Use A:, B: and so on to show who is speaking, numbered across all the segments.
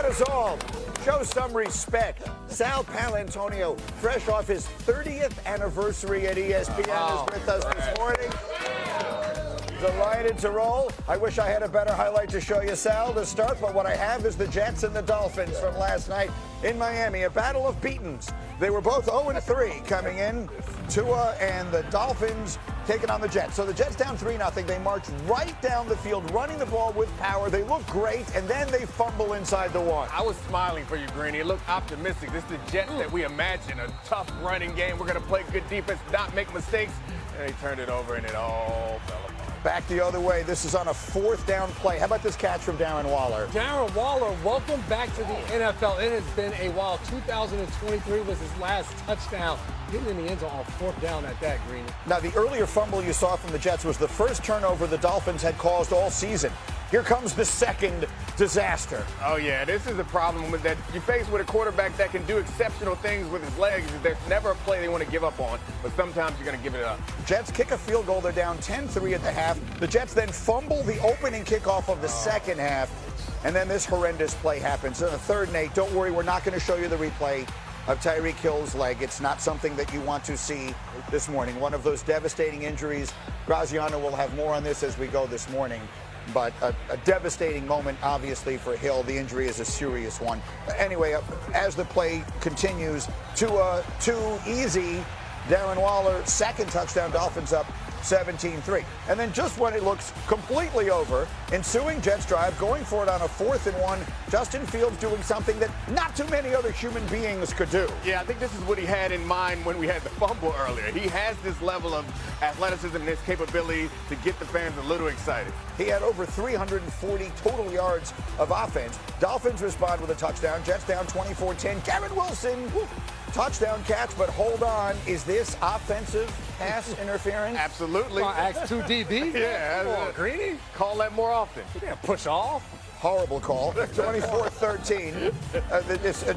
A: us all. Show some respect. Sal Palantonio, fresh off his 30th anniversary at ESPN, is with us this morning. Delighted to roll. I wish I had a better highlight to show you, Sal, to start, but what I have is the Jets and the Dolphins from last night in Miami, a battle of beatens. They were both 0-3 coming in. Tua and the Dolphins taking on the Jets. So the Jets down 3-0. They march right down the field, running the ball with power. They look great, and then they fumble inside the one.
B: I was smiling for you, Greeny. It looked optimistic. This is the Jets that we imagine, a tough running game. We're going to play good defense, not make mistakes. And they turned it over, and it all fell apart.
A: Back the other way. This is on a 4th down play. How about this catch from Darren Waller?
C: Darren Waller, welcome back to the NFL. It has been a while. 2023 was his last touchdown. Getting in the end zone on 4th down at that, Greeny.
A: Now, the earlier fumble you saw from the Jets was the first turnover the Dolphins had caused all season. Here comes the second disaster.
B: Oh, yeah, this is the problem with that. You're faced with a quarterback that can do exceptional things with his legs. There's never a play they want to give up on, but sometimes you're going to give it up.
A: Jets kick a field goal. They're down 10-3 at the half. The Jets then fumble the opening kickoff of the second half, and then this horrendous play happens. In the 3rd and 8, don't worry, we're not going to show you the replay of Tyreek Hill's leg. It's not something that you want to see this morning. One of those devastating injuries. Graziano will have more on this as we go this morning. But a devastating moment, obviously, for Hill. The injury is a serious one. Anyway, as the play continues, too easy. Darren Waller, second touchdown, Dolphins up 17-3. And then just when it looks completely over, ensuing Jets drive, going for it on a 4th and 1, Justin Fields doing something that not too many other human beings could do.
B: Yeah, I think this is what he had in mind when we had the fumble earlier. He has this level of athleticism and his capability to get the fans a little excited.
A: He had over 340 total yards of offense. Dolphins respond with a touchdown. Jets down 24-10. Garrett Wilson, touchdown catch, but hold on. Is this offensive pass interference?
B: Absolutely.
C: X2 DB?
B: Yeah.
C: Come on, Greeny.
B: Call that more often.
C: Yeah, push off.
A: Horrible call. 24-13.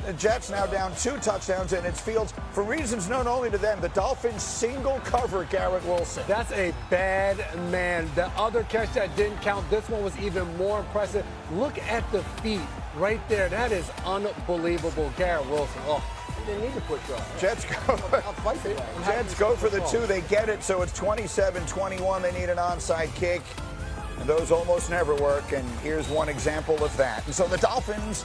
A: The Jets now down 2 touchdowns, and it's Fields. For reasons known only to them, the Dolphins single cover Garrett Wilson.
C: That's a bad man. The other catch that didn't count, this one was even more impressive. Look at the feet right there. That is unbelievable. Garrett Wilson. Oh. They need to push off.
A: Jets go for the 2. They get it, so it's 27-21. They need an onside kick, and those almost never work, and here's one example of that. And so the Dolphins,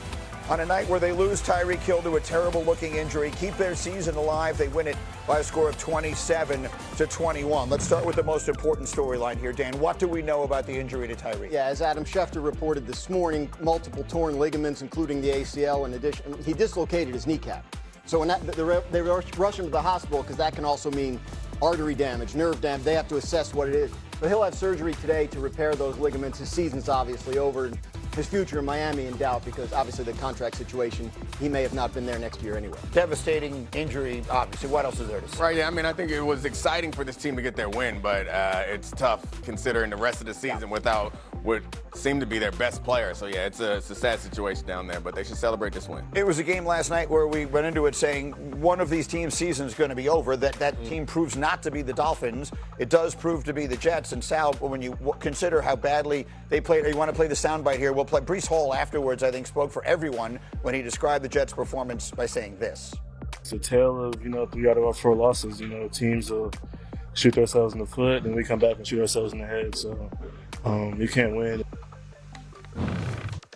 A: on a night where they lose Tyreek Hill to a terrible-looking injury, keep their season alive. They win it by a score of 27-21. Let's start with the most important storyline here, Dan. What do we know about the injury to Tyreek?
D: Yeah, as Adam Schefter reported this morning, multiple torn ligaments, including the ACL. In addition, he dislocated his kneecap. So when they rush him to the hospital, because that can also mean artery damage, nerve damage. They have to assess what it is. But he'll have surgery today to repair those ligaments. His season's obviously over. And his future in Miami in doubt because obviously the contract situation, he may have not been there next year anyway.
A: Devastating injury, obviously. What else is there to say?
B: Right, yeah, I mean, I think it was exciting for this team to get their win, but it's tough considering the rest of the season without what seemed to be their best player. So, yeah, it's a sad situation down there, but they should celebrate this win.
A: It was a game last night where we went into it saying one of these teams' season is going to be over. That team proves not to be the Dolphins. It does prove to be the Jets. And, Sal, when you consider how badly they played, you want to play the soundbite here, we'll play. Breece Hall afterwards, I think, spoke for everyone when he described the Jets' performance by saying this.
E: It's a tale of, 3 out of our 4 losses. Teams will shoot themselves in the foot, and we come back and shoot ourselves in the head. So you can't win.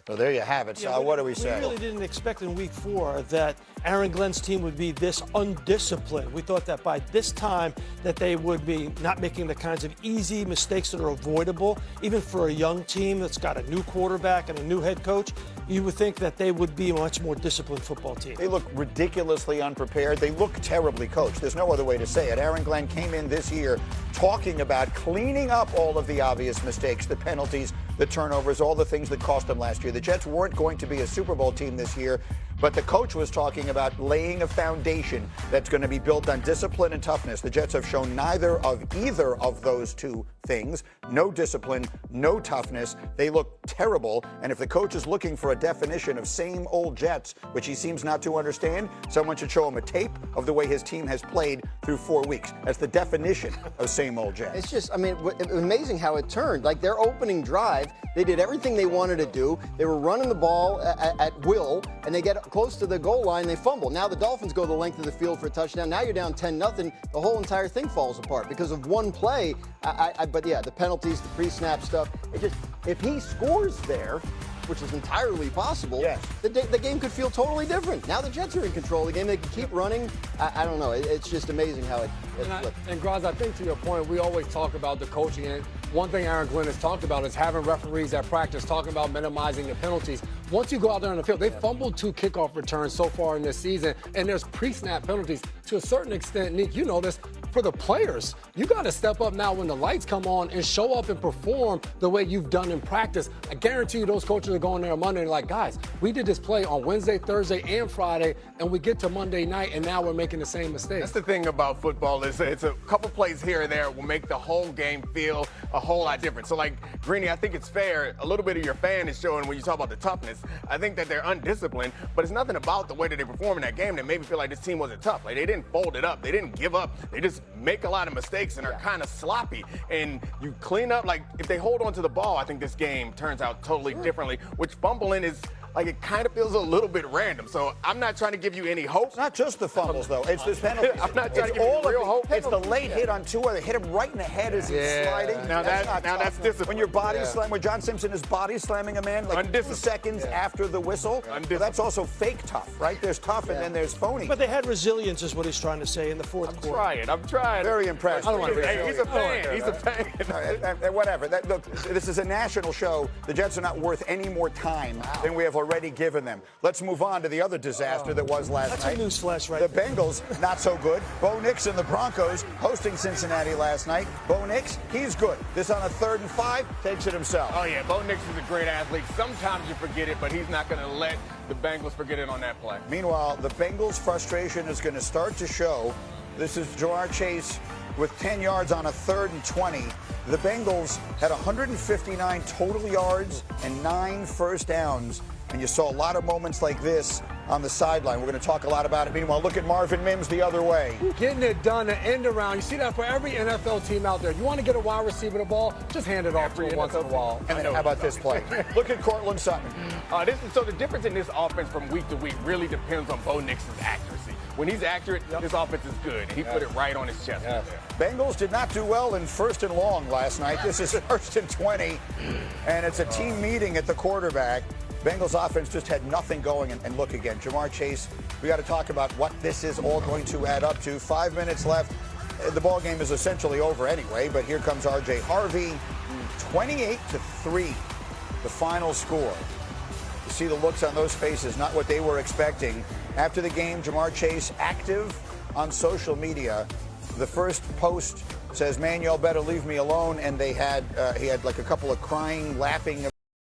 A: So there you have it. So what do we say?
F: We really didn't expect in week 4 that Aaron Glenn's team would be this undisciplined. We thought that by this time that they would be not making the kinds of easy mistakes that are avoidable, even for a young team that's got a new quarterback and a new head coach. You would think that they would be a much more disciplined football team.
A: They look ridiculously unprepared. They look terribly coached. There's no other way to say it. Aaron Glenn came in this year talking about cleaning up all of the obvious mistakes, the penalties, the turnovers, all the things that cost them last year. The Jets weren't going to be a Super Bowl team this year, but the coach was talking about laying a foundation that's going to be built on discipline and toughness. The Jets have shown neither of either of those two things. No discipline, no toughness. They look terrible. And if the coach is looking for a definition of same old Jets, which he seems not to understand, someone should show him a tape of the way his team has played through 4 weeks. That's the definition of same old Jets.
D: It's just, I mean, amazing how it turned. Like their opening drive, they did everything they wanted to do. They were running the ball at will, and they get close to the goal line, they fumble. Now the Dolphins go the length of the field for a touchdown. Now you're down 10-0. The whole entire thing falls apart because of one play. But yeah, the penalties, the pre-snap stuff. It just, if he scores there, which is entirely possible,
A: yes,
D: the game could feel totally different. Now the Jets are in control of the game. They can keep running. I don't know. It's just amazing how it flipped.
C: And Graz, I think to your point, we always talk about the coaching. And one thing Aaron Glenn has talked about is having referees at practice, talking about minimizing the penalties. Once you go out there on the field, they fumbled 2 kickoff returns so far in this season, and there's pre-snap penalties. To a certain extent, Nick, you know this, for the players, you got to step up now when the lights come on and show up and perform the way you've done in practice. I guarantee you those coaches are going there on Monday and like, guys, we did this play on Wednesday, Thursday, and Friday, and we get to Monday night, and now we're making the same mistakes.
B: That's the thing about football is it's a couple plays here and there will make the whole game feel a whole lot different. So, like, Greeny, I think it's fair. A little bit of your fan is showing when you talk about the toughness. I think that they're undisciplined, but it's nothing about the way that they perform in that game that made me feel like this team wasn't tough. Like, they didn't fold it up. They didn't give up. They just make a lot of mistakes and are kind of sloppy. And you clean up, like, if they hold on to the ball, I think this game turns out totally differently, which fumbling is, like, it kind of feels a little bit random. So I'm not trying to give you any hope.
A: It's not just the fumbles, though. It's the penalties.
B: I'm not trying to give you real hope.
A: It's the late hit on Tua. They hit him right in the head as he's sliding.
B: Now that's discipline.
A: When your body slam, when John Simpson is body slamming a man like 2 seconds after the whistle, well, that's also fake tough, right? There's tough and then there's phony.
F: But they had resilience, is what he's trying to say in the fourth quarter.
B: I'm trying.
A: Very impressed.
B: I don't want to be He's a fan. He's a fan.
A: Whatever. Look, this is a national show. The Jets are not worth any more time than we have already given them. Let's move on to the other disaster that was last night.
F: That's a newsflash, right?
A: The Bengals, not so good. Bo Nix and the Broncos hosting Cincinnati last night. Bo Nix, he's good. This on a 3rd and 5, takes it himself.
B: Oh, yeah, Bo Nix is a great athlete. Sometimes you forget it, but he's not going to let the Bengals forget it on that play.
A: Meanwhile, the Bengals' frustration is going to start to show. This is Jamar Chase with 10 yards on a 3rd and 20. The Bengals had 159 total yards and 9 first downs. And you saw a lot of moments like this on the sideline. We're going to talk a lot about it. Meanwhile, look at Marvin Mims the other way.
C: Getting it done, an end around. You see that for every NFL team out there. You want to get a wide receiver the ball, just hand it off to him once in a while.
A: And then how about this play? Look at Cortland Sutton.
B: So the difference in this offense from week to week really depends on Bo Nix's accuracy. When he's accurate, this offense is good. And he put it right on his chest.
A: Bengals did not do well in 1st and long last night. This is 1st and 20, and it's a team meeting at the quarterback. Bengals offense just had nothing going, and look again, Jamar Chase, we got to talk about what this is all going to add up to. 5 minutes left. The ball game is essentially over anyway, but here comes R.J. Harvey, 28-3, the final score. You see the looks on those faces, not what they were expecting. After the game, Jamar Chase active on social media. The first post says, "Man, y'all better leave me alone." And he had like a couple of crying, laughing